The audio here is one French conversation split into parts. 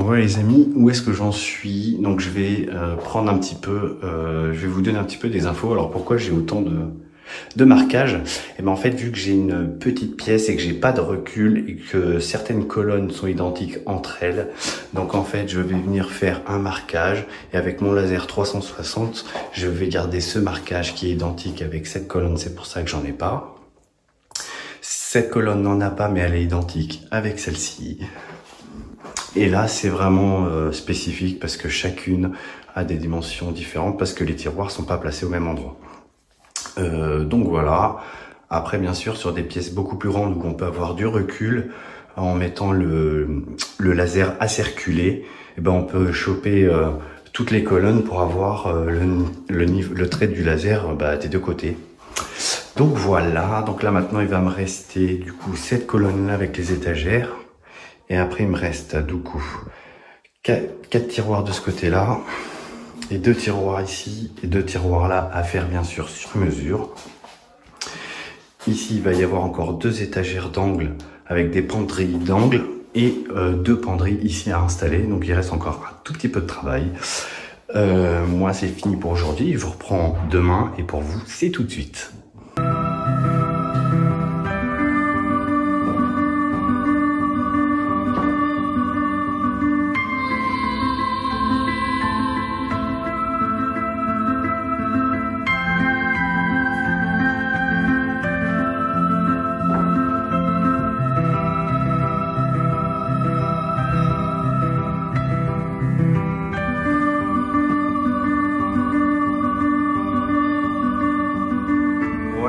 Bon, voilà les amis, où est-ce que j'en suis? Donc je vais prendre un petit peu, je vais vous donner un petit peu des infos. Alors pourquoi j'ai autant de marquage? Et ben en fait, vu que j'ai une petite pièce et que j'ai pas de recul et que certaines colonnes sont identiques entre elles, donc en fait je vais venir faire un marquage et avec mon laser 360 je vais garder ce marquage qui est identique avec cette colonne. C'est pour ça que j'en ai pas. Cette colonne n'en a pas, mais elle est identique avec celle-ci. Et là, c'est vraiment spécifique parce que chacune a des dimensions différentes parce que les tiroirs sont pas placés au même endroit. Donc voilà. Après, bien sûr, sur des pièces beaucoup plus grandes où on peut avoir du recul, en mettant le laser à circuler, et ben on peut choper toutes les colonnes pour avoir le trait du laser des deux côtés. Donc voilà. Donc là maintenant, il va me rester du coup cette colonne-là avec les étagères. Et après, il me reste du coup 4 tiroirs de ce côté-là, et 2 tiroirs ici, et 2 tiroirs là à faire bien sûr sur mesure. Ici, il va y avoir encore 2 étagères d'angle avec des penderies d'angle et 2 penderies ici à installer. Donc il reste encore un tout petit peu de travail. Moi, c'est fini pour aujourd'hui. Je vous reprends demain et pour vous, c'est tout de suite.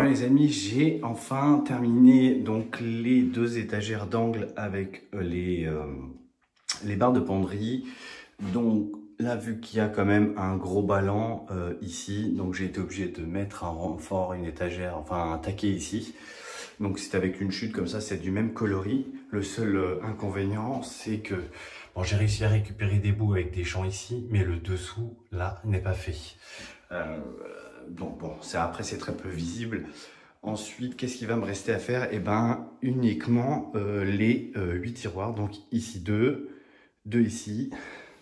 Les amis, j'ai enfin terminé donc les 2 étagères d'angle avec les barres de penderie. Donc là, vu qu'il y a quand même un gros ballant ici, donc j'ai été obligé de mettre un renfort, une étagère, enfin un taquet ici. Donc c'est avec une chute comme ça, c'est du même coloris. Le seul inconvénient, c'est que bon, j'ai réussi à récupérer des bouts avec des champs ici, mais le dessous là n'est pas fait. Donc bon, après c'est très peu visible. Ensuite, qu'est-ce qui va me rester à faire? Eh ben, uniquement les 8 tiroirs. Donc ici 2, 2 ici,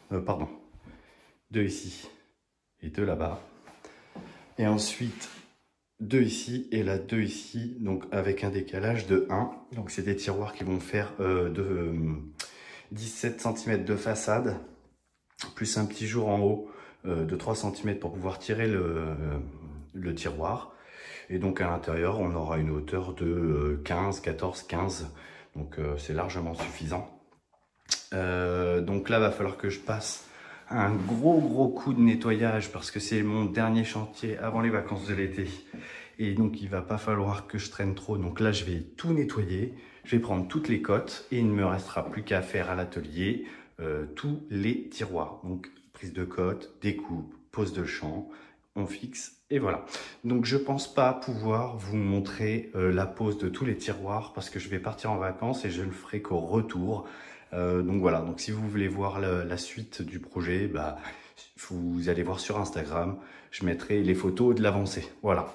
2 ici et 2 là-bas. Et ensuite 2 ici et là 2 ici, donc avec un décalage de 1. Donc c'est des tiroirs qui vont faire 17 cm de façade, plus un petit jour en haut de 3 cm pour pouvoir tirer le tiroir. Et donc à l'intérieur, on aura une hauteur de 15, 14, 15. Donc c'est largement suffisant. Donc là, va falloir que je passe un gros coup de nettoyage parce que c'est mon dernier chantier avant les vacances de l'été. Et donc il va pas falloir que je traîne trop. Donc là, je vais tout nettoyer. Je vais prendre toutes les cotes et il ne me restera plus qu'à faire à l'atelier tous les tiroirs. Donc prise de cote, découpe, pose de champ, on fixe et voilà. Donc je pense pas pouvoir vous montrer la pose de tous les tiroirs parce que je vais partir en vacances et je ne ferai qu'au retour. Donc voilà, donc si vous voulez voir la suite du projet, vous allez voir sur Instagram, je mettrai les photos de l'avancée. Voilà.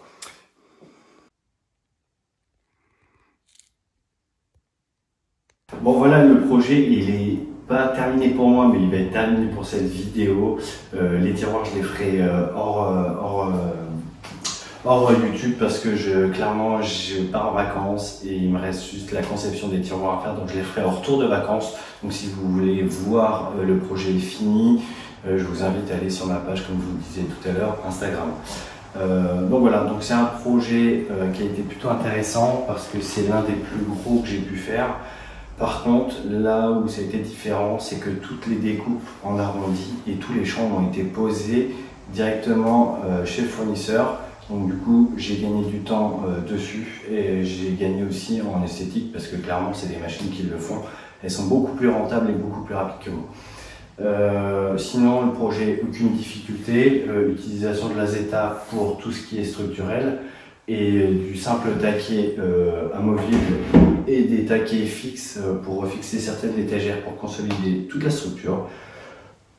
Bon voilà, le projet il est pas terminé pour moi, mais il va être terminé pour cette vidéo. Les tiroirs, je les ferai hors YouTube parce que clairement je pars en vacances et il me reste juste la conception des tiroirs à faire, donc je les ferai en retour de vacances. Donc si vous voulez voir le projet fini, je vous invite à aller sur ma page, comme je vous le disais tout à l'heure, Instagram. Donc voilà, donc c'est un projet qui a été plutôt intéressant parce que c'est l'un des plus gros que j'ai pu faire. Par contre, là où ça a été différent, c'est que toutes les découpes en arrondi et tous les champs ont été posés directement chez le fournisseur. Donc du coup, j'ai gagné du temps dessus et j'ai gagné aussi en esthétique parce que clairement, c'est des machines qui le font. Elles sont beaucoup plus rentables et beaucoup plus rapides que moi. Sinon, le projet, aucune difficulté. Utilisation de la Zeta pour tout ce qui est structurel et du simple taquet amovible et des taquets fixes pour fixer certaines étagères pour consolider toute la structure.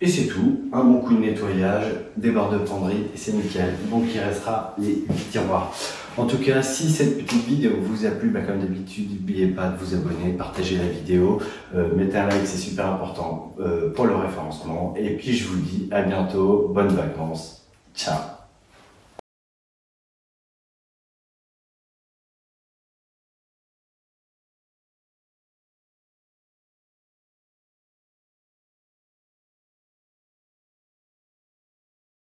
Et c'est tout, un bon coup de nettoyage, des barres de penderie et c'est nickel. Donc il restera les 8 tiroirs. En tout cas, si cette petite vidéo vous a plu, comme d'habitude, n'oubliez pas de vous abonner, partager la vidéo, mettez un like, c'est super important pour le référencement. Et puis je vous dis à bientôt, bonnes vacances, ciao.